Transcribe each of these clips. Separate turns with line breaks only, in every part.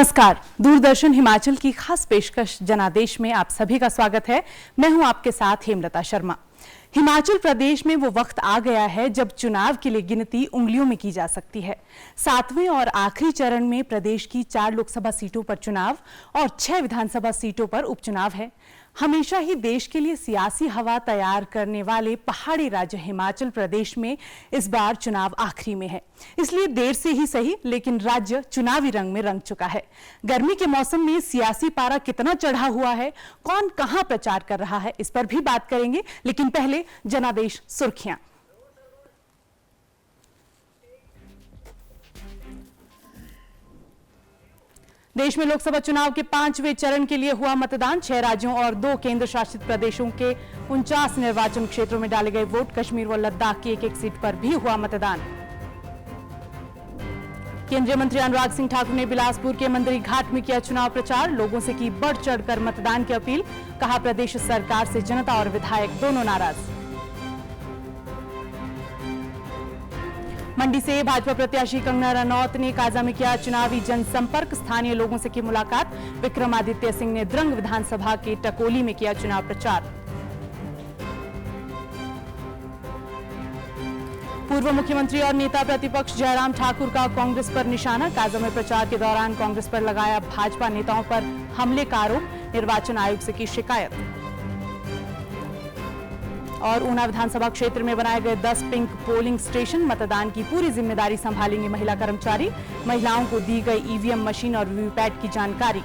नमस्कार, दूरदर्शन हिमाचल की खास पेशकश जनादेश में आप सभी का स्वागत है। मैं हूं आपके साथ हेमलता शर्मा। हिमाचल प्रदेश में वो वक्त आ गया है जब चुनाव के लिए गिनती उंगलियों में की जा सकती है। 7वें और आखिरी चरण में प्रदेश की 4 लोकसभा सीटों पर चुनाव और 6 विधानसभा सीटों पर उपचुनाव है। हमेशा ही देश के लिए सियासी हवा तैयार करने वाले पहाड़ी राज्य हिमाचल प्रदेश में इस बार चुनाव आखिरी में है, इसलिए देर से ही सही लेकिन राज्य चुनावी रंग में रंग चुका है। गर्मी के मौसम में सियासी पारा कितना चढ़ा हुआ है, कौन कहां प्रचार कर रहा है, इस पर भी बात करेंगे, लेकिन पहले जनादेश सुर्खियां। देश में लोकसभा चुनाव के 5वें चरण के लिए हुआ मतदान। 6 राज्यों और 2 केंद्र शासित प्रदेशों के 49 निर्वाचन क्षेत्रों में डाले गए वोट। कश्मीर व लद्दाख की एक सीट पर भी हुआ मतदान। केंद्रीय मंत्री अनुराग सिंह ठाकुर ने बिलासपुर के मंदिरी घाट में किया चुनाव प्रचार। लोगों से की बढ़ चढ़कर मतदान की अपील। कहा, प्रदेश सरकार से जनता और विधायक दोनों नाराज। मंडी से भाजपा प्रत्याशी कंगना रनौत ने काजा में किया चुनावी जनसंपर्क। स्थानीय लोगों से की मुलाकात। विक्रमादित्य सिंह ने द्रंग विधानसभा के टकोली में किया चुनाव प्रचार। पूर्व मुख्यमंत्री और नेता प्रतिपक्ष जयराम ठाकुर का कांग्रेस पर निशाना। काजा में प्रचार के दौरान कांग्रेस पर लगाया भाजपा नेताओं पर हमले का आरोप। निर्वाचन आयोग से की शिकायत। और ऊना विधानसभा क्षेत्र में बनाए गए 10 पिंक पोलिंग स्टेशन। मतदान की पूरी जिम्मेदारी संभालेंगे महिला कर्मचारी। महिलाओं को दी गई ईवीएम मशीन और वीवीपैट की जानकारी।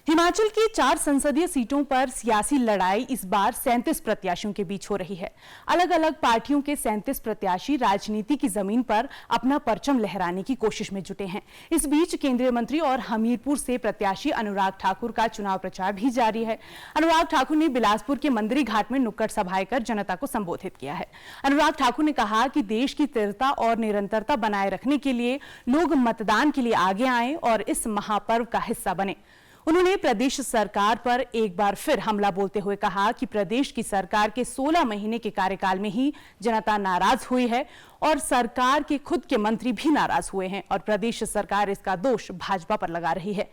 हिमाचल की 4 संसदीय सीटों पर सियासी लड़ाई इस बार 37 प्रत्याशियों के बीच हो रही है। अलग अलग पार्टियों के 37 प्रत्याशी राजनीति की जमीन पर अपना परचम लहराने की कोशिश में जुटे हैं। इस बीच केंद्रीय मंत्री और हमीरपुर से प्रत्याशी अनुराग ठाकुर का चुनाव प्रचार भी जारी है। अनुराग ठाकुर ने बिलासपुर के मंदिरी घाट में नुक्कड़ सभाएं कर जनता को संबोधित किया है। अनुराग ठाकुर ने कहा कि देश की स्थिरता और निरंतरता बनाए रखने के लिए लोग मतदान के लिए आगे आए और इस महापर्व का हिस्सा बने। उन्होंने प्रदेश सरकार पर एक बार फिर हमला बोलते हुए कहा कि प्रदेश की सरकार के 16 महीने के कार्यकाल में ही जनता नाराज हुई है और सरकार के खुद के मंत्री भी नाराज हुए हैं और प्रदेश सरकार इसका दोष भाजपा पर लगा रही है।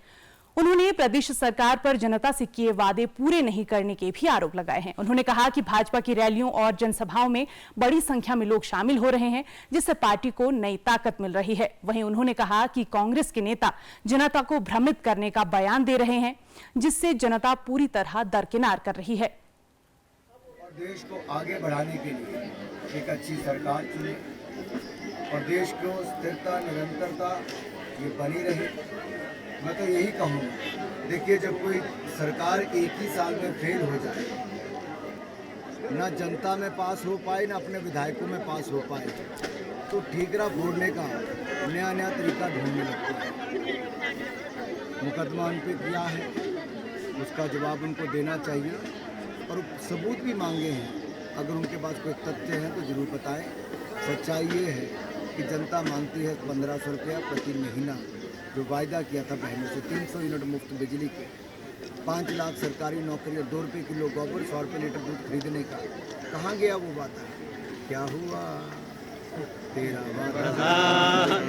उन्होंने प्रदेश सरकार पर जनता से किए वादे पूरे नहीं करने के भी आरोप लगाए हैं। उन्होंने कहा कि भाजपा की रैलियों और जनसभाओं में बड़ी संख्या में लोग शामिल हो रहे हैं, जिससे पार्टी को नई ताकत मिल रही है। वहीं उन्होंने कहा कि कांग्रेस के नेता जनता को भ्रमित करने का बयान दे रहे हैं, जिससे जनता पूरी तरह दरकिनार कर रही है।
देश को आगे बढ़ाने के लिए एक अच्छी सरकार चुने और देश को स्थिरता निरंतरता ये बनी रहे। मैं तो यही कहूँगा, देखिए जब कोई सरकार एक ही साल में फेल हो जाए, ना जनता में पास हो पाए ना अपने विधायकों में पास हो पाए, तो ठीकरा फोड़ने का नया नया तरीका ढूंढने लगता है। मुकदमा उन पर किया है, उसका जवाब उनको देना चाहिए और सबूत भी मांगे हैं। अगर उनके पास कोई तथ्य हैं तो जरूर बताएं। सच्चाई ये है कि जनता मांगती है 1500 रुपया प्रति महीना, जो वायदा किया था बहनों से, 300 यूनिट मुफ्त बिजली के, 5 लाख सरकारी नौकरी और 2 रुपये किलो गोबर, 100 रुपये लीटर दूध खरीदने का। कहाँ गया वो वादा? क्या हुआ तेरा वादा?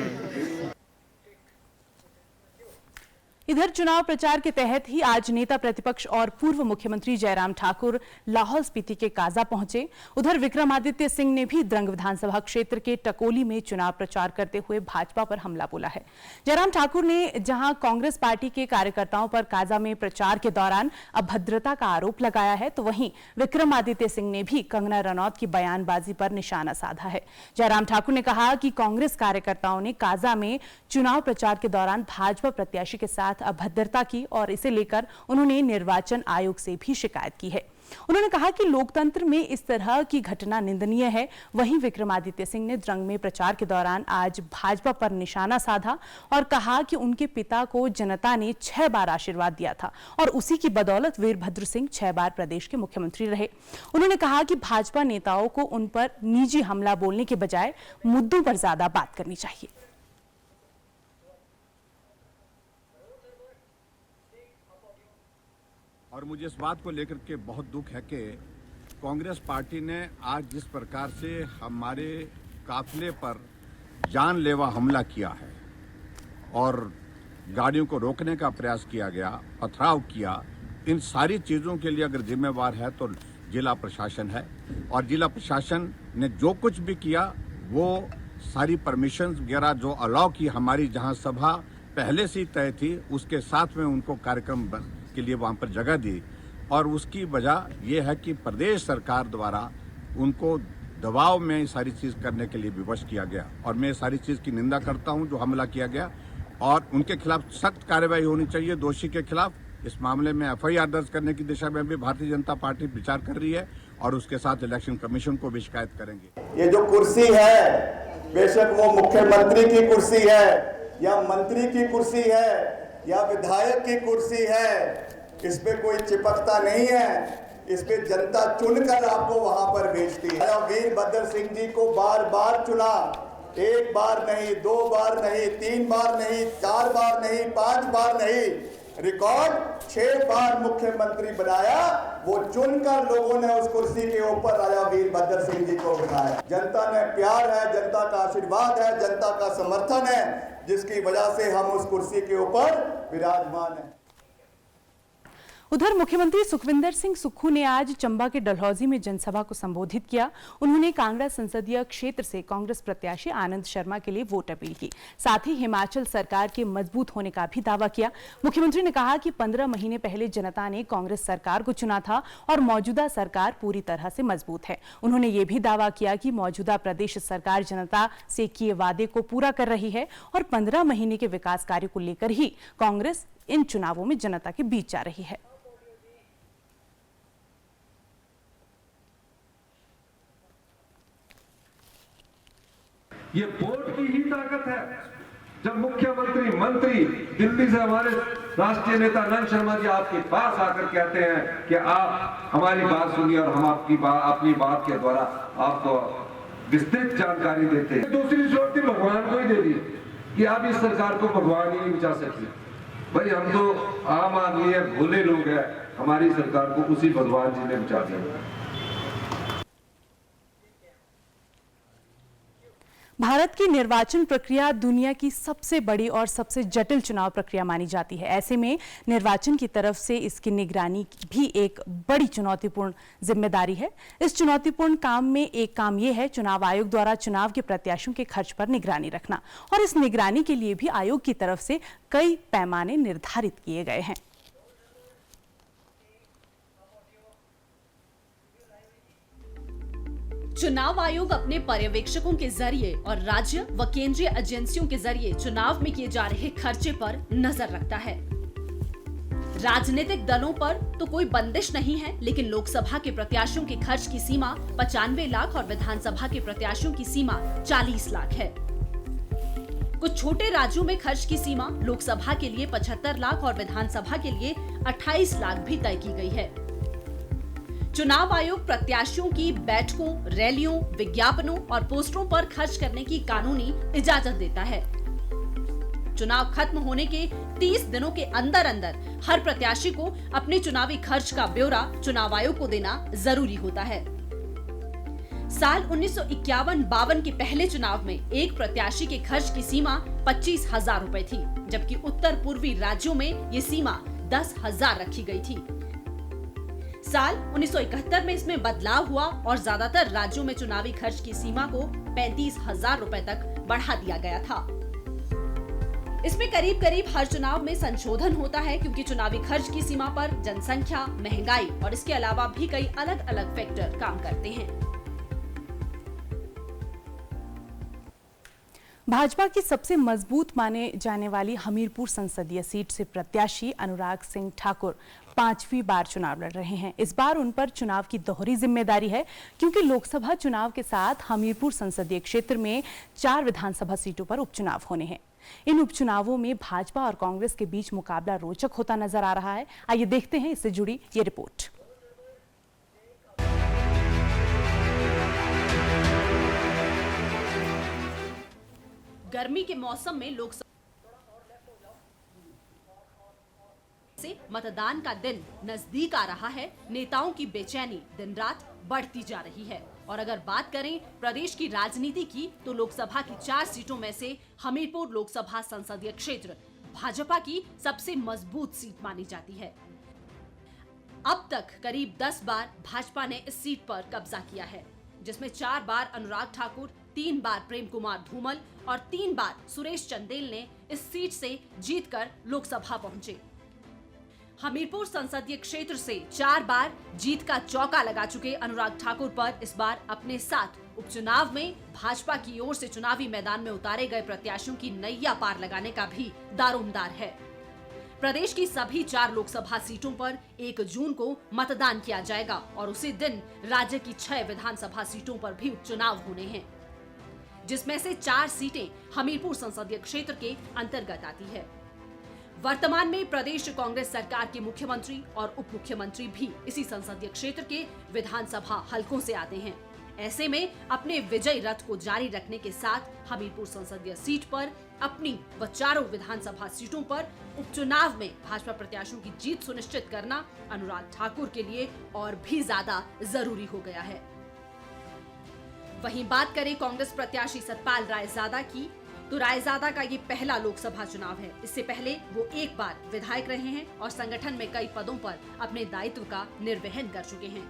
इधर चुनाव प्रचार के तहत ही आज नेता प्रतिपक्ष और पूर्व मुख्यमंत्री जयराम ठाकुर लाहौल स्पीति के काजा पहुंचे। उधर विक्रमादित्य सिंह ने भी द्रंग विधानसभा क्षेत्र के टकोली में चुनाव प्रचार करते हुए भाजपा पर हमला बोला है। जयराम ठाकुर ने जहां कांग्रेस पार्टी के कार्यकर्ताओं पर काजा में प्रचार के दौरान अभद्रता का आरोप लगाया है, तो वहीं विक्रमादित्य सिंह ने भी कंगना रनौत की बयानबाजी पर निशाना साधा है। जयराम ठाकुर ने कहा कि कांग्रेस कार्यकर्ताओं ने काजा में चुनाव प्रचार के दौरान भाजपा प्रत्याशी के साथ अभद्रता की और इसे लेकर उन्होंने निर्वाचन आयोग से भी शिकायत की है। उन्होंने कहा कि लोकतंत्र में इस तरह की घटना निंदनीय है। वहीं विक्रमादित्य सिंह ने द्रंग में प्रचार के दौरान आज भाजपा पर निशाना साधा और कहा कि उनके पिता को जनता ने 6 बार आशीर्वाद दिया था और उसी की बदौलत वीरभद्र सिंह 6 बार प्रदेश के मुख्यमंत्री रहे। उन्होंने कहा कि भाजपा नेताओं को उन पर निजी हमला बोलने के बजाय मुद्दों पर ज्यादा बात करनी चाहिए।
और मुझे इस बात को लेकर के बहुत दुख है कि कांग्रेस पार्टी ने आज जिस प्रकार से हमारे काफिले पर जानलेवा हमला किया है और गाड़ियों को रोकने का प्रयास किया गया, पथराव किया, इन सारी चीज़ों के लिए अगर जिम्मेवार है तो जिला प्रशासन है। और जिला प्रशासन ने जो कुछ भी किया वो सारी परमिशन वगैरह जो अलाउ की, हमारी जहां सभा पहले से ही तय थी उसके साथ में उनको कार्यक्रम के लिए वहां पर जगह दी। और उसकी वजह यह है कि प्रदेश सरकार द्वारा उनको दबाव में सारी चीज़ करने के लिए विवश किया गया। और मैं सारी चीज़ की निंदा करता हूं जो हमला किया गया, और उनके खिलाफ सख्त कार्रवाई होनी चाहिए। दोषी के खिलाफ इस मामले में FIR दर्ज करने की दिशा में भी भारतीय जनता पार्टी विचार कर रही है और उसके साथ इलेक्शन कमीशन को भी शिकायत करेंगे।
ये जो कुर्सी है, बेशक वो मुख्यमंत्री की कुर्सी है या मंत्री की कुर्सी है या विधायक की कुर्सी है, इस पे कोई चिपकता नहीं है। इस पे जनता चुनकर आपको वहां पर भेजती है। वीरभद्र सिंह जी को बार बार चुना, एक बार नहीं, 2 बार नहीं, 3 बार नहीं, 4 बार नहीं, 5 बार नहीं, रिकॉर्ड 6 बार मुख्यमंत्री बनाया। वो चुनकर लोगों ने उस कुर्सी के ऊपर राजा वीरभद्र सिंह जी को बिठाया। जनता ने प्यार है, जनता का आशीर्वाद है, जनता का समर्थन है, जिसकी वजह से हम उस कुर्सी के ऊपर विराजमान हैं।
उधर मुख्यमंत्री सुखविंदर सिंह सुक्खू ने आज चंबा के डलहौजी में जनसभा को संबोधित किया। उन्होंने कांगड़ा संसदीय क्षेत्र से कांग्रेस प्रत्याशी आनंद शर्मा के लिए वोट अपील की। साथ ही हिमाचल सरकार के मजबूत होने का भी दावा किया। मुख्यमंत्री ने कहा कि 15 महीने पहले जनता ने कांग्रेस सरकार को चुना था और मौजूदा सरकार पूरी तरह से मजबूत है। उन्होंने ये भी दावा किया कि मौजूदा प्रदेश सरकार जनता से किए वादे को पूरा कर रही है और 15 महीने के विकास कार्य को लेकर ही कांग्रेस इन चुनावों में जनता के बीच जा रही है।
ये वोट की ही ताकत है। जब मुख्यमंत्री मंत्री दिल्ली से हमारे राष्ट्रीय नेता आनंद शर्मा जी आपके पास आकर कहते हैं कि आप हमारी बात सुनिए और हम अपनी बात के द्वारा आपको विस्तृत जानकारी देते हैं। दूसरी श्रोति भगवान को ही दे दी कि आप इस सरकार को भगवान ही नहीं बचा सकते। भाई हम तो आम आदमी है, भोले लोग हैं, हमारी सरकार को उसी भगवान जी ने बचा दिया।
भारत की निर्वाचन प्रक्रिया दुनिया की सबसे बड़ी और सबसे जटिल चुनाव प्रक्रिया मानी जाती है। ऐसे में निर्वाचन की तरफ से इसकी निगरानी भी एक बड़ी चुनौतीपूर्ण जिम्मेदारी है। इस चुनौतीपूर्ण काम में एक काम यह है चुनाव आयोग द्वारा चुनाव के प्रत्याशियों के खर्च पर निगरानी रखना, और इस निगरानी के लिए भी आयोग की तरफ से कई पैमाने निर्धारित किए गए हैं।
चुनाव आयोग अपने पर्यवेक्षकों के जरिए और राज्य व केंद्रीय एजेंसियों के जरिए चुनाव में किए जा रहे खर्चे पर नजर रखता है। राजनीतिक दलों पर तो कोई बंदिश नहीं है, लेकिन लोकसभा के प्रत्याशियों के खर्च की सीमा 95 लाख और विधानसभा के प्रत्याशियों की सीमा 40 लाख है। कुछ छोटे राज्यों में खर्च की सीमा लोकसभा के लिए 75 लाख और विधानसभा के लिए 28 लाख भी तय की गई है। चुनाव आयोग प्रत्याशियों की बैठकों, रैलियों, विज्ञापनों और पोस्टरों पर खर्च करने की कानूनी इजाजत देता है। चुनाव खत्म होने के 30 दिनों के अंदर अंदर हर प्रत्याशी को अपने चुनावी खर्च का ब्यौरा चुनाव आयोग को देना जरूरी होता है। साल 1951-52 के पहले चुनाव में एक प्रत्याशी के खर्च की सीमा 25,000 रुपए थी, जबकि उत्तर पूर्वी राज्यों में ये सीमा 10,000 रखी गई थी। साल 1971 में इसमें बदलाव हुआ और ज्यादातर राज्यों में चुनावी खर्च की सीमा को 35,000 रुपए तक बढ़ा दिया गया था। इसमें करीब करीब हर चुनाव में संशोधन होता है, क्योंकि चुनावी खर्च की सीमा पर जनसंख्या, महंगाई और इसके अलावा भी कई अलग अलग फैक्टर काम करते हैं।
भाजपा की सबसे मजबूत माने जाने वाली हमीरपुर संसदीय सीट से प्रत्याशी अनुराग सिंह ठाकुर 5वीं बार चुनाव लड़ रहे हैं। इस बार उन पर चुनाव की दोहरी जिम्मेदारी है, क्योंकि लोकसभा चुनाव के साथ हमीरपुर संसदीय क्षेत्र में 4 विधानसभा सीटों पर उपचुनाव होने हैं। इन उपचुनावों में भाजपा और कांग्रेस के बीच मुकाबला रोचक होता नजर आ रहा है। आइए देखते हैं इससे जुड़ी ये रिपोर्ट।
गर्मी के मौसम में लोकसभा से मतदान का दिन नजदीक आ रहा है, नेताओं की बेचैनी दिन रात बढ़ती जा रही है। और अगर बात करें प्रदेश की राजनीति की, तो लोकसभा की 4 सीटों में से हमीरपुर लोकसभा संसदीय क्षेत्र भाजपा की सबसे मजबूत सीट मानी जाती है। अब तक करीब 10 बार भाजपा ने इस सीट पर कब्जा किया है, जिसमें 4 बार अनुराग ठाकुर, 3 बार प्रेम कुमार धूमल और 3 बार सुरेश चंदेल ने इस सीट से जीतकर लोकसभा पहुंचे। हमीरपुर संसदीय क्षेत्र से 4 बार जीत का चौका लगा चुके अनुराग ठाकुर पर इस बार अपने साथ उपचुनाव में भाजपा की ओर से चुनावी मैदान में उतारे गए प्रत्याशियों की नैया पार लगाने का भी दारोमदार है। प्रदेश की सभी 4 लोकसभा सीटों पर 1 जून को मतदान किया जाएगा और उसी दिन राज्य की 6 विधानसभा सीटों पर भी उपचुनाव होने हैं, जिसमें से 4 सीटें हमीरपुर संसदीय क्षेत्र के अंतर्गत आती है। वर्तमान में प्रदेश कांग्रेस सरकार के मुख्यमंत्री और उप मुख्यमंत्री भी इसी संसदीय क्षेत्र के विधानसभा हलकों से आते हैं। ऐसे में अपने विजय रथ को जारी रखने के साथ हमीरपुर संसदीय सीट पर अपनी व 4 विधानसभा सीटों पर उपचुनाव में भाजपा प्रत्याशियों की जीत सुनिश्चित करना अनुराग ठाकुर के लिए और भी ज्यादा जरूरी हो गया है। वहीं बात करें कांग्रेस प्रत्याशी सतपाल रायजादा की, तो रायजादा का ये पहला लोकसभा चुनाव है। इससे पहले वो 1 बार विधायक रहे हैं और संगठन में कई पदों पर अपने दायित्व का निर्वहन कर चुके हैं।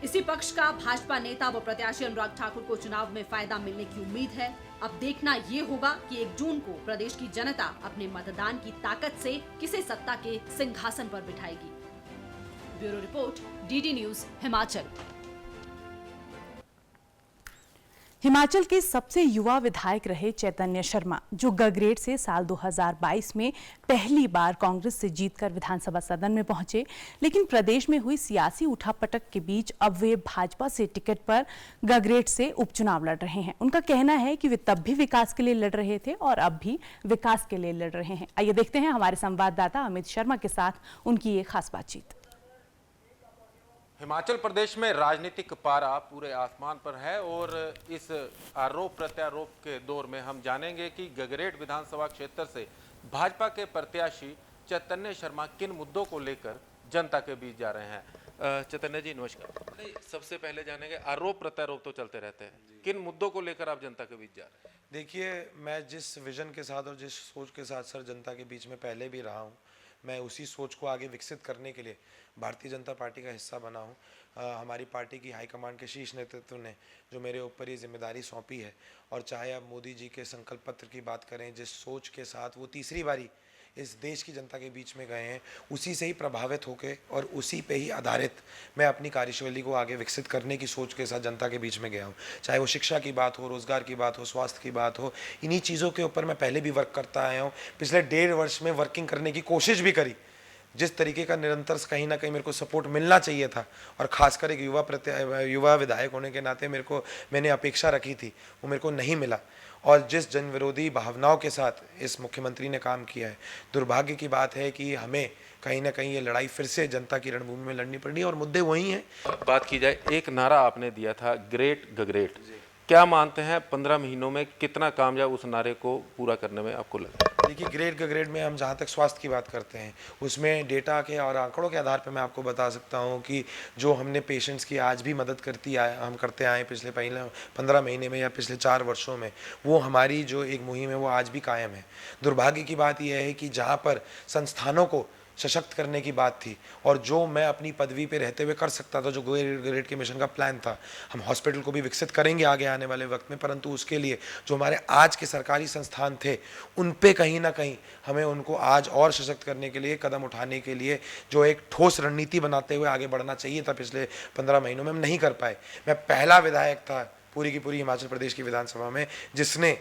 इसी पक्ष का भाजपा नेता व प्रत्याशी अनुराग ठाकुर को चुनाव में फायदा मिलने की उम्मीद है। अब देखना ये होगा कि 1 जून को प्रदेश की जनता अपने मतदान की ताकत से किसे सत्ता के सिंहासन पर बिठाएगी। Bureau report, DD news, Himachal.
Himachal के सबसे युवा विधायक रहे चैतन्य शर्मा, जो गगरेट से साल 2022 में पहली बार कांग्रेस से जीतकर विधानसभा सदन में पहुंचे, लेकिन प्रदेश में हुई सियासी उठापटक के बीच अब वे भाजपा से टिकट पर गगरेट से उपचुनाव लड़ रहे हैं। उनका कहना है कि वे तब भी विकास के लिए लड़ रहे थे और अब भी विकास के लिए लड़ रहे हैं। आइए देखते हैं हमारे संवाददाता अमित शर्मा के साथ उनकी ये खास बातचीत।
हिमाचल प्रदेश में राजनीतिक पारा पूरे आसमान पर है और इस आरोप प्रत्यारोप के दौर में हम जानेंगे कि गगरेट विधानसभा क्षेत्र से भाजपा के प्रत्याशी चैतन्य शर्मा किन मुद्दों को लेकर जनता के बीच जा रहे हैं। चैतन्य जी नमस्कार। सबसे पहले जानेंगे, आरोप प्रत्यारोप तो चलते रहते हैं, किन मुद्दों को लेकर आप जनता के बीच जा रहे हैं?
देखिए, मैं जिस विजन के साथ और जिस सोच के साथ सर जनता के बीच में पहले भी रहा हूँ, मैं उसी सोच को आगे विकसित करने के लिए भारतीय जनता पार्टी का हिस्सा बना हूँ। हमारी पार्टी की हाईकमान के शीर्ष नेतृत्व ने जो मेरे ऊपर ये जिम्मेदारी सौंपी है, और चाहे आप मोदी जी के संकल्प पत्र की बात करें, जिस सोच के साथ वो तीसरी बारी इस देश की जनता के बीच में गए हैं, उसी से ही प्रभावित होकर और उसी पे ही आधारित मैं अपनी कार्यशैली को आगे विकसित करने की सोच के साथ जनता के बीच में गया हूँ। चाहे वो शिक्षा की बात हो, रोजगार की बात हो, स्वास्थ्य की बात हो, इन्हीं चीज़ों के ऊपर मैं पहले भी वर्क करता आया हूँ। पिछले 1.5 वर्ष में वर्किंग करने की कोशिश भी करी। जिस तरीके का निरंतर कहीं ना कहीं मेरे को सपोर्ट मिलना चाहिए था, और खासकर एक युवा विधायक होने के नाते मैंने अपेक्षा रखी थी, वो मेरे को नहीं मिला। और जिस जन विरोधी भावनाओं के साथ इस मुख्यमंत्री ने काम किया है, दुर्भाग्य की बात है कि हमें कहीं ना कहीं ये लड़ाई फिर से जनता की रणभूमि में लड़नी पड़ी, और मुद्दे वही हैं।
बात की जाए, एक नारा आपने दिया था, ग्रेट गगरेट, क्या मानते हैं 15 महीनों में कितना कामयाब उस नारे को पूरा करने में आपको लगा?
देखिए, ग्रेट गगरेट में हम जहाँ तक स्वास्थ्य की बात करते हैं, उसमें डेटा के और आंकड़ों के आधार पर मैं आपको बता सकता हूँ कि जो हमने पेशेंट्स की आज भी मदद हम करते आए पिछले 15 महीने में या पिछले 4 वर्षों में, वो हमारी जो एक मुहिम है वो आज भी कायम है। दुर्भाग्य की बात यह है कि जहाँ पर संस्थानों को सशक्त करने की बात थी, और जो मैं अपनी पदवी पे रहते हुए कर सकता था, जो ग्रेट के मिशन का प्लान था, हम हॉस्पिटल को भी विकसित करेंगे आगे आने वाले वक्त में, परंतु उसके लिए जो हमारे आज के सरकारी संस्थान थे, उन पे कहीं ना कहीं हमें उनको आज और सशक्त करने के लिए, कदम उठाने के लिए जो एक ठोस रणनीति बनाते हुए आगे बढ़ना चाहिए था, पिछले 15 महीनों में हम नहीं कर पाए। मैं पहला विधायक था पूरी की पूरी हिमाचल प्रदेश की विधानसभा में जिसने,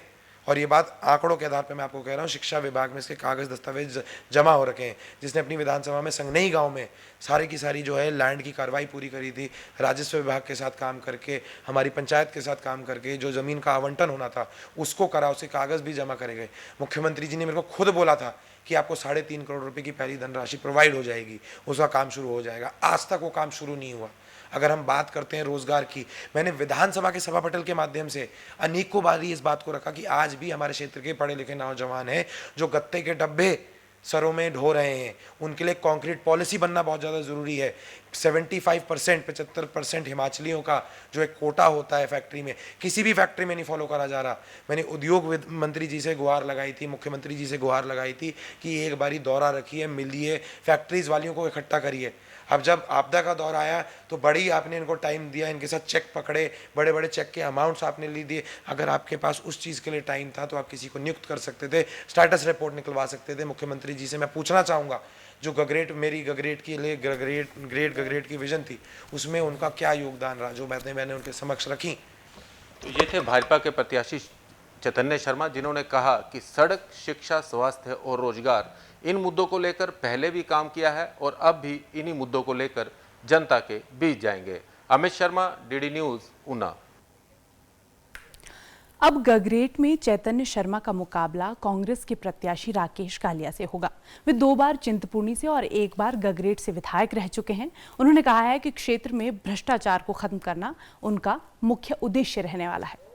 और ये बात आंकड़ों के आधार पे मैं आपको कह रहा हूँ, शिक्षा विभाग में इसके कागज़ दस्तावेज जमा हो रखे हैं, जिसने अपनी विधानसभा में संगनेही गांव में सारी की सारी जो है लैंड की कार्रवाई पूरी करी थी, राजस्व विभाग के साथ काम करके, हमारी पंचायत के साथ काम करके, जो ज़मीन का आवंटन होना था उसको करा, उसके कागज़ भी जमा करे गए। मुख्यमंत्री जी ने मेरे को खुद बोला था कि आपको 3.5 करोड़ रुपये की पहली धनराशि प्रोवाइड हो जाएगी, उसका काम शुरू हो जाएगा। आज तक वो काम शुरू नहीं हुआ। अगर हम बात करते हैं रोजगार की, मैंने विधानसभा के सभा पटल के माध्यम से अनेकों बार इस बात को रखा कि आज भी हमारे क्षेत्र के पढ़े लिखे नौजवान हैं जो गत्ते के डब्बे सरों में ढो रहे हैं, उनके लिए कंक्रीट पॉलिसी बनना बहुत ज़्यादा ज़रूरी है। 75% हिमाचलियों का जो एक कोटा होता है फैक्ट्री में, किसी भी फैक्ट्री में नहीं फॉलो करा जा रहा। मैंने उद्योग मंत्री जी से गुहार लगाई थी, मुख्यमंत्री जी से गुहार लगाई थी कि एक बारी दौरा रखिए, मिलिए, फैक्ट्रीज़ वालियों को इकट्ठा करिए। अब जब आपदा का दौर आया तो बड़ी आपने इनको टाइम दिया, इनके साथ चेक पकड़े, बड़े बड़े चेक के अमाउंट्स आपने ले दिए। अगर आपके पास उस चीज़ के लिए टाइम था तो आप किसी को नियुक्त कर सकते थे, स्टेटस रिपोर्ट निकलवा सकते थे। मुख्यमंत्री जी से मैं पूछना चाहूँगा, जो गगरेट के लिए गगरेट की विजन थी, उसमें उनका क्या योगदान रहा, जो मैंने उनके समक्ष रखी।
तो ये थे भाजपा के प्रत्याशी चैतन्य शर्मा, जिन्होंने कहा कि सड़क, शिक्षा, स्वास्थ्य और रोजगार, इन मुद्दों को लेकर पहले भी काम किया है और अब भी इन्हीं मुद्दों को लेकर जनता के बीच जाएंगे। Amit Sharma, DD news, Una.
अब गगरेट में चैतन्य शर्मा का मुकाबला कांग्रेस के प्रत्याशी राकेश कालिया से होगा। वे 2 बार चिंतपूर्णी से और 1 बार गगरेट से विधायक रह चुके हैं। उन्होंने कहा है कि क्षेत्र में भ्रष्टाचार को खत्म करना उनका मुख्य उद्देश्य रहने वाला है।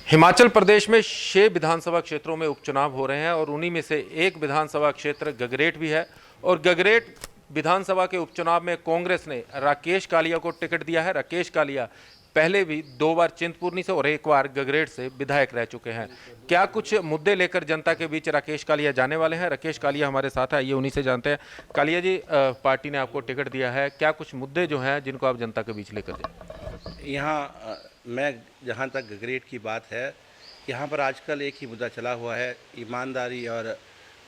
हिमाचल प्रदेश में 6 विधानसभा क्षेत्रों में उपचुनाव हो रहे हैं और उन्हीं में से एक विधानसभा क्षेत्र गगरेट भी है। और गगरेट विधानसभा के उपचुनाव में कांग्रेस ने राकेश कालिया को टिकट दिया है। राकेश कालिया पहले भी 2 बार चिंतपूर्णी से और 1 बार गगरेट से विधायक रह चुके हैं। क्या कुछ मुद्दे लेकर जनता के बीच राकेश कालिया जाने वाले हैं? राकेश कालिया हमारे साथ है, ये उन्हीं से जानते हैं। कालिया जी, पार्टी ने आपको टिकट दिया है, क्या कुछ मुद्दे जो हैं जिनको आप जनता के बीच लेकर जाए?
यहाँ मैं जहाँ तक गगरेट की बात है, यहाँ पर आजकल एक ही मुद्दा चला हुआ है, ईमानदारी और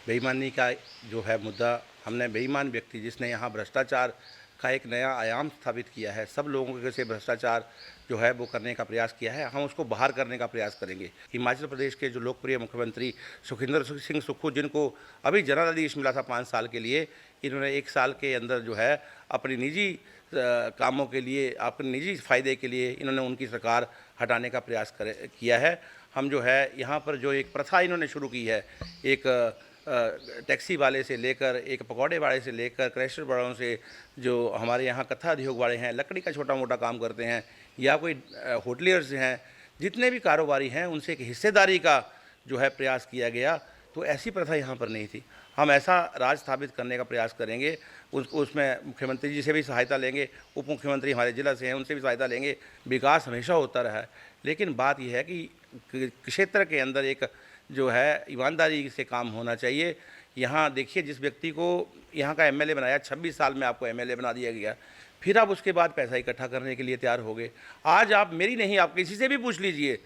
बेईमानी का जो है मुद्दा। हमने बेईमान व्यक्ति जिसने यहाँ भ्रष्टाचार का एक नया आयाम स्थापित किया है, सब लोगों के से भ्रष्टाचार जो है वो करने का प्रयास किया है, हम उसको बाहर करने का प्रयास करेंगे। हिमाचल प्रदेश के जो लोकप्रिय मुख्यमंत्री सुखविंदर सिंह सुक्खू, जिनको अभी जनादेश मिला था 5 साल के लिए, इन्होंने 1 साल के अंदर जो है अपनी निजी कामों के लिए, अपने निजी फ़ायदे के लिए इन्होंने उनकी सरकार हटाने का प्रयास किया है। हम जो है यहाँ पर जो एक प्रथा इन्होंने शुरू की है, एक टैक्सी वाले से लेकर, एक पकौड़े वाले से लेकर, क्रैशर वालों से, जो हमारे यहाँ कथा उद्योग वाले हैं, लकड़ी का छोटा मोटा काम करते हैं, या कोई होटलियर्स हैं, जितने भी कारोबारी हैं, उनसे एक हिस्सेदारी का जो है प्रयास किया गया। तो ऐसी प्रथा यहाँ पर नहीं थी। हम ऐसा राज स्थापित करने का प्रयास करेंगे। उसमें मुख्यमंत्री जी से भी सहायता लेंगे, उप मुख्यमंत्री हमारे ज़िला से हैं, उनसे भी सहायता लेंगे। विकास हमेशा होता रहा है, लेकिन बात यह है कि क्षेत्र के अंदर एक जो है ईमानदारी से काम होना चाहिए। यहाँ देखिए, जिस व्यक्ति को यहाँ का एमएलए बनाया, 26 साल में आपको एमएलए बना दिया गया, फिर आप उसके बाद पैसा इकट्ठा करने के लिए तैयार हो गए। आज आप मेरी नहीं, आप किसी से भी पूछ लीजिए,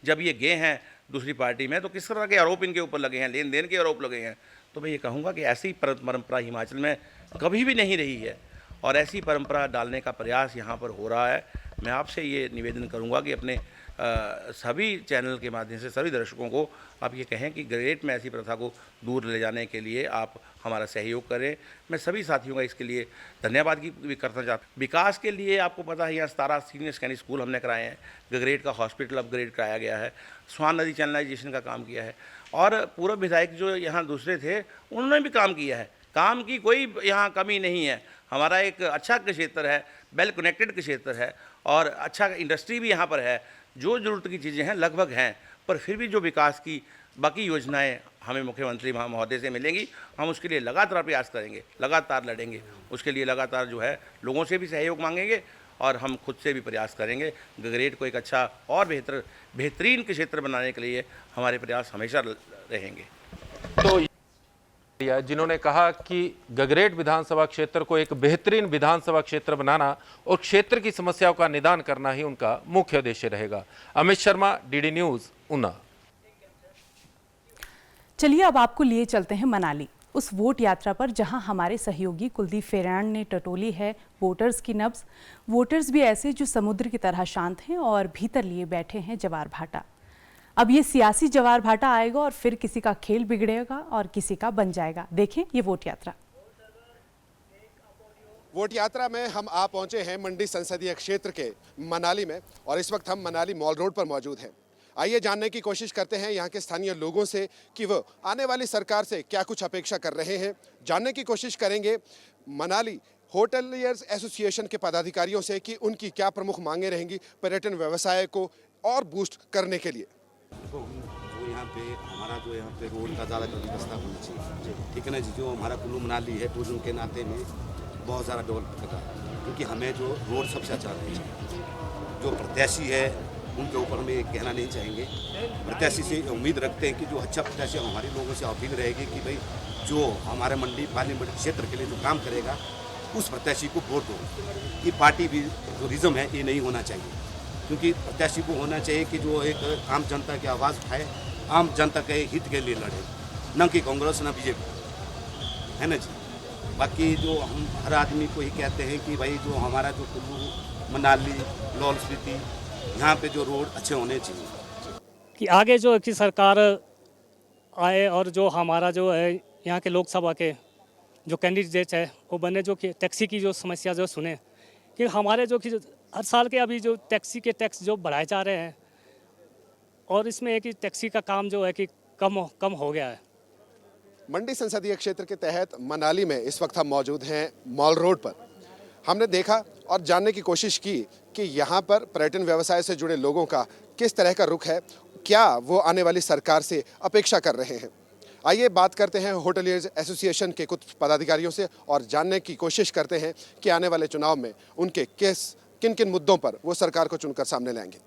जब ये गए हैं दूसरी पार्टी में तो किस तरह के आरोप इनके ऊपर लगे हैं, लेन देन के आरोप लगे हैं। तो मैं ये कहूँगा कि ऐसी परंपरा हिमाचल में कभी भी नहीं रही है और ऐसी परंपरा डालने का प्रयास यहाँ पर हो रहा है। मैं आपसे ये निवेदन करूँगा कि अपने सभी चैनल के माध्यम से सभी दर्शकों को आप ये कहें कि गगरेट में ऐसी प्रथा को दूर ले जाने के लिए आप हमारा सहयोग करें। मैं सभी साथियों का इसके लिए धन्यवाद भी करना चाहता हूँ। विकास के लिए आपको पता है, यहाँ 17 सीनियर सेकेंडरी स्कूल हमने कराए हैं, गगरेट का हॉस्पिटल अपग्रेड कराया गया है, स्वान नदी चैनलाइजेशन का काम किया है, और पूर्व विधायक जो यहाँ दूसरे थे उन्होंने भी काम किया है। काम की कोई यहाँ कमी नहीं है। हमारा एक अच्छा क्षेत्र है, वेल कनेक्टेड क्षेत्र है और अच्छा इंडस्ट्री भी यहाँ पर है। जो ज़रूरत की चीज़ें हैं लगभग हैं, पर फिर भी जो विकास की बाकी योजनाएं हमें मुख्यमंत्री महोदय से मिलेंगी, हम उसके लिए लगातार प्रयास करेंगे, लगातार लड़ेंगे। उसके लिए लगातार जो है लोगों से भी सहयोग मांगेंगे और हम खुद से भी प्रयास करेंगे। गगरेट को एक अच्छा और बेहतरीन क्षेत्र बनाने के लिए हमारे प्रयास हमेशा रहेंगे।
तो जिन्होंने कहा कि गगरेट विधानसभा क्षेत्र को एक बेहतरीन विधानसभा क्षेत्र बनाना और क्षेत्र की समस्याओं का निदान करना ही उनका मुख्य उद्देश्य रहेगा। Amit Sharma, DD news, Una.
चलिए अब आपको लिए चलते हैं मनाली, उस वोट यात्रा पर जहां हमारे सहयोगी कुलदीप फेरान ने टटोली है वोटर्स की नब्ज। वोटर्स भी ऐसे जो समुद्र की तरह शांत हैं और भीतर लिए बैठे हैं जवार भाटा। अब ये सियासी जवार भाटा आएगा और फिर किसी का खेल बिगड़ेगा और किसी का बन जाएगा। देखें ये वोट यात्रा।
वोट यात्रा में हम आ पहुंचे हैं मंडी संसदीय क्षेत्र के मनाली में और इस वक्त हम मनाली मॉल रोड पर मौजूद हैं। आइए जानने की कोशिश करते हैं यहाँ के स्थानीय लोगों से कि वो आने वाली सरकार से क्या कुछ अपेक्षा कर रहे हैं। जानने की कोशिश करेंगे मनाली होटलियर्स एसोसिएशन के पदाधिकारियों से कि उनकी क्या प्रमुख मांगे रहेंगी पर्यटन व्यवसाय को और बूस्ट करने के लिए।
तो यहाँ पे हमारा जो यहाँ पे रोड का ज़्यादा व्यवस्था होनी चाहिए, ठीक है ना जी। जो हमारा कुल्लू मनाली है टूरिज्म के नाते में बहुत ज़्यादा डेवलप कर रहा है, क्योंकि हमें जो रोड सबसे अच्छा रहना चाहिए। जो प्रत्याशी है उनके ऊपर हम ये कहना नहीं चाहेंगे, प्रत्याशी से उम्मीद रखते हैं कि जो अच्छा प्रत्याशी, हमारे लोगों से अपील रहेगी कि भाई जो हमारे मंडी पार्लियामेंट क्षेत्र के लिए जो काम करेगा उस प्रत्याशी को वोट दो। ये पार्टी भी जो रिज्म है ये नहीं होना चाहिए, क्योंकि प्रत्याशी को होना चाहिए कि जो एक आम जनता की आवाज़ उठाए, आम जनता के हित के लिए लड़े, न कि कांग्रेस न बीजेपी, है ना जी। बाकी जो हम हर आदमी को ही कहते हैं कि भाई जो हमारा जो कुल्लू मनाली लाहौल स्पीति यहाँ पे जो रोड अच्छे होने चाहिए,
कि आगे जो कि सरकार आए और जो हमारा जो है यहाँ के लोकसभा के जो कैंडिडेट है वो बने, जो कि टैक्सी की जो समस्या जो सुने, कि हमारे जो कि हर साल के अभी जो टैक्सी के टैक्स जो बढ़ाए जा रहे हैं और इसमें है कि टैक्सी का काम जो है कि कम हो गया है।
मंडी संसदीय क्षेत्र के तहत मनाली में इस वक्त हम मौजूद हैं मॉल रोड पर। हमने देखा और जानने की कोशिश की कि यहाँ पर पर्यटन व्यवसाय से जुड़े लोगों का किस तरह का रुख है, क्या वो आने वाली सरकार से अपेक्षा कर रहे हैं। आइए बात करते हैं होटलियर्स एसोसिएशन के कुछ पदाधिकारियों से और जानने की कोशिश करते हैं कि आने वाले चुनाव में उनके किन किन मुद्दों पर वो सरकार को चुनकर सामने लाएंगे।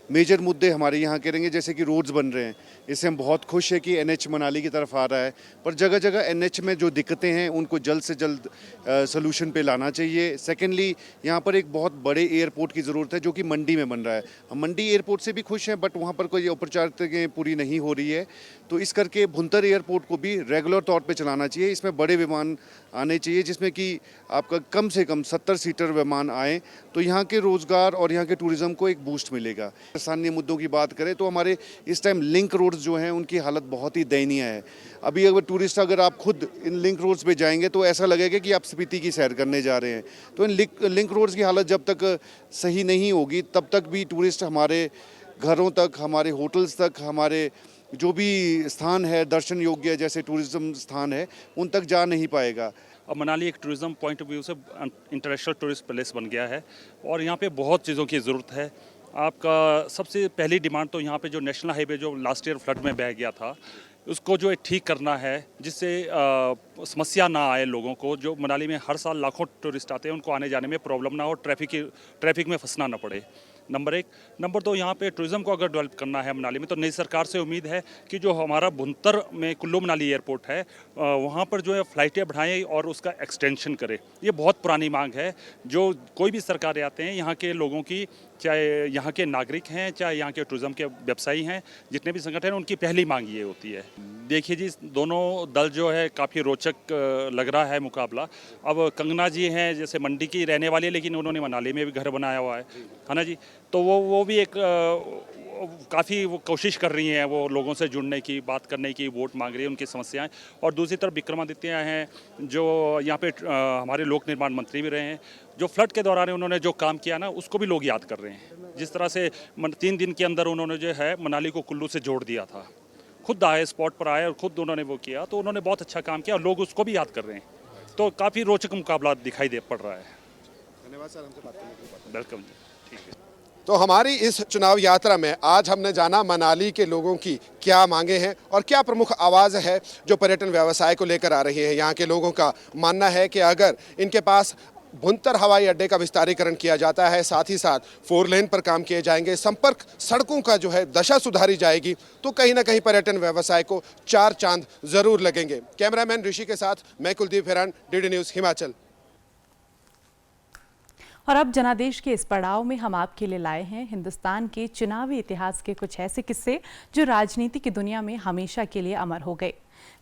मेजर मुद्दे हमारे यहाँ के रहेंगे, जैसे कि रोड्स बन रहे हैं, इससे हम बहुत खुश हैं कि एनएच मनाली की तरफ आ रहा है, पर जगह जगह एनएच में जो दिक्कतें हैं उनको जल्द से जल्द सलूशन पे लाना चाहिए। सेकेंडली, यहाँ पर एक बहुत बड़े एयरपोर्ट की ज़रूरत है जो कि मंडी में बन रहा है। हम मंडी एयरपोर्ट से भी खुश हैं, बट वहाँ पर कोई औपचारिकताएं पूरी नहीं हो रही है, तो इस करके भुंतर एयरपोर्ट को भी रेगुलर तौर पर चलाना चाहिए। इसमें बड़े विमान आने चाहिए जिसमें कि आपका कम से कम 70 सीटर विमान आए, तो यहाँ के रोज़गार और यहाँ के टूरिज़्म को एक बूस्ट मिलेगा। स्थानीय मुद्दों की बात करें तो हमारे इस टाइम लिंक रोड्स जो हैं उनकी हालत बहुत ही दयनीय है। अभी अगर आप खुद इन लिंक रोड्स पे जाएंगे तो ऐसा लगेगा कि आप स्पीति की सैर करने जा रहे हैं। तो इन लिंक रोड्स की हालत जब तक सही नहीं होगी तब तक भी टूरिस्ट हमारे घरों तक, हमारे होटल्स तक, हमारे जो भी स्थान है दर्शन योग्य जैसे टूरिज्म स्थान है उन तक जा नहीं पाएगा।
अब मनाली एक टूरिज़्म पॉइंट ऑफ व्यू से इंटरनेशनल टूरिस्ट प्लेस बन गया है और यहाँ पे बहुत चीज़ों की ज़रूरत है। आपका सबसे पहली डिमांड तो यहाँ पे जो नेशनल हाईवे जो लास्ट ईयर फ्लड में बह गया था उसको जो है ठीक करना है, जिससे समस्या ना आए लोगों को। जो मनाली में हर साल लाखों टूरिस्ट आते हैं उनको आने जाने में प्रॉब्लम ना हो, ट्रैफिक में फंसना ना पड़े, नंबर 1। नंबर 2, यहाँ पे टूरिज़्म को अगर डेवलप करना है मनाली में तो नई सरकार से उम्मीद है कि जो हमारा भुंतर में कुल्लू मनाली एयरपोर्ट है वहाँ पर जो है फ़्लाइटें बढ़ाएं और उसका एक्सटेंशन करे। ये बहुत पुरानी मांग है, जो कोई भी सरकारें आते हैं यहाँ के लोगों की, चाहे यहाँ के नागरिक हैं चाहे यहाँ के टूरिज़्म के व्यवसायी हैं, जितने भी संगठन हैं उनकी पहली मांग ये होती है। देखिए जी, दोनों दल जो है काफ़ी रोचक लग रहा है मुकाबला। अब कंगना जी हैं जैसे मंडी की रहने वाली है लेकिन उन्होंने मनाली में भी घर बनाया हुआ है ना जी, तो वो भी एक काफ़ी वो कोशिश कर रही हैं वो लोगों से जुड़ने की, बात करने की, वोट मांग रही है, उनकी समस्याएं। और दूसरी तरफ विक्रमादित्य हैं जो यहाँ पे हमारे लोक निर्माण मंत्री भी रहे हैं, जो फ्लड के दौरान उन्होंने जो काम किया ना उसको भी लोग याद कर रहे हैं। जिस तरह से 3 दिन के अंदर उन्होंने जो है मनाली को कुल्लू से जोड़ दिया था, खुद आए, स्पॉट पर आए और खुद उन्होंने वो किया, तो उन्होंने बहुत अच्छा काम किया और लोग उसको भी याद कर रहे हैं। तो काफ़ी रोचक मुकाबला दिखाई पड़ रहा है।
धन्यवाद सर, हमसे बात करने के लिए।
वेलकम जी, ठीक है।
तो हमारी इस चुनाव यात्रा में आज हमने जाना मनाली के लोगों की क्या मांगे हैं और क्या प्रमुख आवाज़ है जो पर्यटन व्यवसाय को लेकर आ रही है। यहाँ के लोगों का मानना है कि अगर इनके पास भुंतर हवाई अड्डे का विस्तारीकरण किया जाता है, साथ ही साथ 4 लेन पर काम किए जाएंगे, संपर्क सड़कों का जो है दशा सुधारी जाएगी, तो कहीं ना कहीं पर्यटन व्यवसाय को 4 चांद जरूर लगेंगे। कैमरामैन ऋषि के साथ मैं कुलदीप हिरान, डीडी न्यूज़ हिमाचल।
और अब जनादेश के इस पड़ाव में हम आपके लिए लाए हैं हिंदुस्तान के चुनावी इतिहास के कुछ ऐसे किस्से जो राजनीति की दुनिया में हमेशा के लिए अमर हो गए।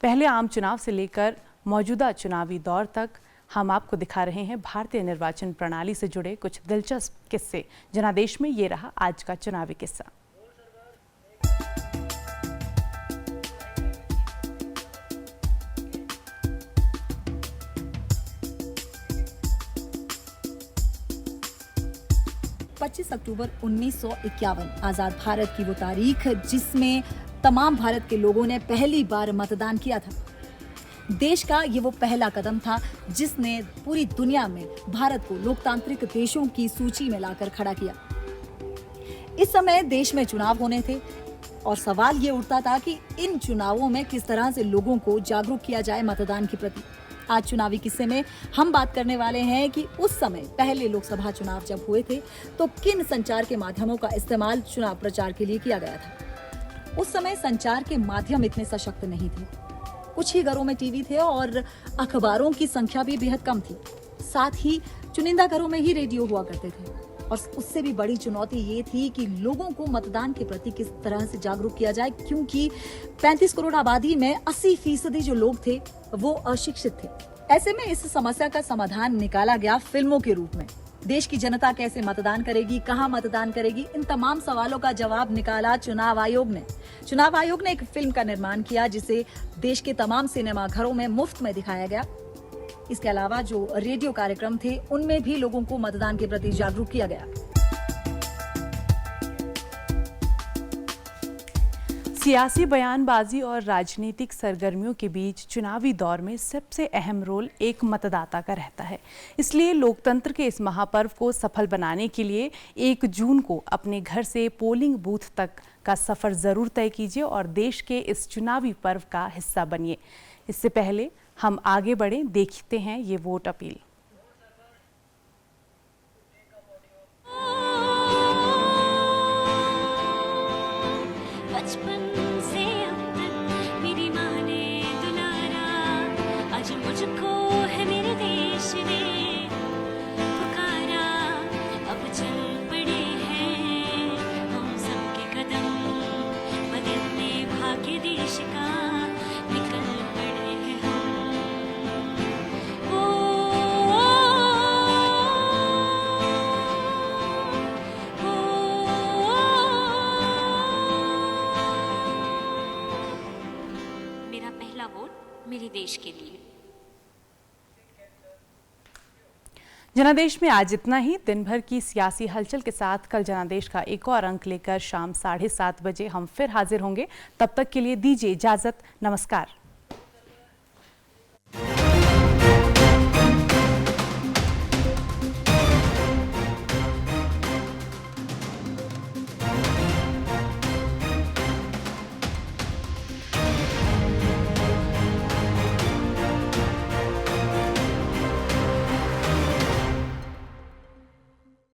पहले आम चुनाव से लेकर मौजूदा चुनावी दौर तक हम आपको दिखा रहे हैं भारतीय निर्वाचन प्रणाली से जुड़े कुछ दिलचस्प किस्से। जनादेश में ये रहा आज का चुनावी किस्सा।
अक्टूबर 1951 आजाद भारत की वो तारीख जिसमें तमाम भारत के लोगों ने पहली बार मतदान किया था। देश का ये वो पहला कदम था जिसने पूरी दुनिया में भारत को लोकतांत्रिक देशों की सूची में लाकर खड़ा किया। इस समय देश में चुनाव होने थे। और सवाल ये उठता था कि इन चुनावों में किस तरह से लोगों को जागरूक किया जाए मतदान के प्रति। आज चुनावी किस्से में हम बात करने वाले हैं कि उस समय पहले लोकसभा चुनाव जब हुए थे तो किन संचार के माध्यमों का इस्तेमाल चुनाव प्रचार के लिए किया गया था। उस समय संचार के माध्यम इतने सशक्त नहीं थे, कुछ ही घरों में टीवी थे और अखबारों की संख्या भी बेहद कम थी। साथ ही चुनिंदा घरों में ही रेडियो हुआ करते थे और उससे भी बड़ी चुनौती ये थी कि लोगों को मतदान के प्रति किस तरह से जागरूक किया जाए, क्योंकि 35 करोड़ आबादी में 80% जो लोग थे वो अशिक्षित थे। ऐसे में इस समस्या का समाधान निकाला गया फिल्मों के रूप में। देश की जनता कैसे मतदान करेगी, कहां मतदान करेगी, इन तमाम सवालों का जवाब निकाला चुनाव आयोग ने। चुनाव आयोग ने एक फिल्म का निर्माण किया जिसे देश के तमाम सिनेमा घरों में मुफ्त में दिखाया गया। इसके अलावा जो रेडियो कार्यक्रम थे उनमें भी लोगों को मतदान के प्रति जागरूक किया गया।
सियासी बयानबाजी और राजनीतिक सरगर्मियों के बीच चुनावी दौर में सबसे अहम रोल एक मतदाता का रहता है। इसलिए लोकतंत्र के इस महापर्व को सफल बनाने के लिए 1 जून को अपने घर से पोलिंग बूथ तक का सफर जरूर तय कीजिए और देश के इस चुनावी पर्व का हिस्सा बनिए। इससे पहले हम आगे बढ़ें, देखते हैं ये वोट अपील।
बचपन से अब तक मेरी माँ ने दुलारा, आज मुझको है मेरे देश ने पुकारा। अब चल पड़े हैं हम सबके कदम, बदलने भाग्य देश का निकल पड़े हैं हम। मेरा पहला वोट मेरे देश के लिए।
जनादेश में आज इतना ही। दिन भर की सियासी हलचल के साथ कल जनादेश का एक और अंक लेकर शाम 7:30 बजे हम फिर हाजिर होंगे। तब तक के लिए दीजिए इजाजत। नमस्कार।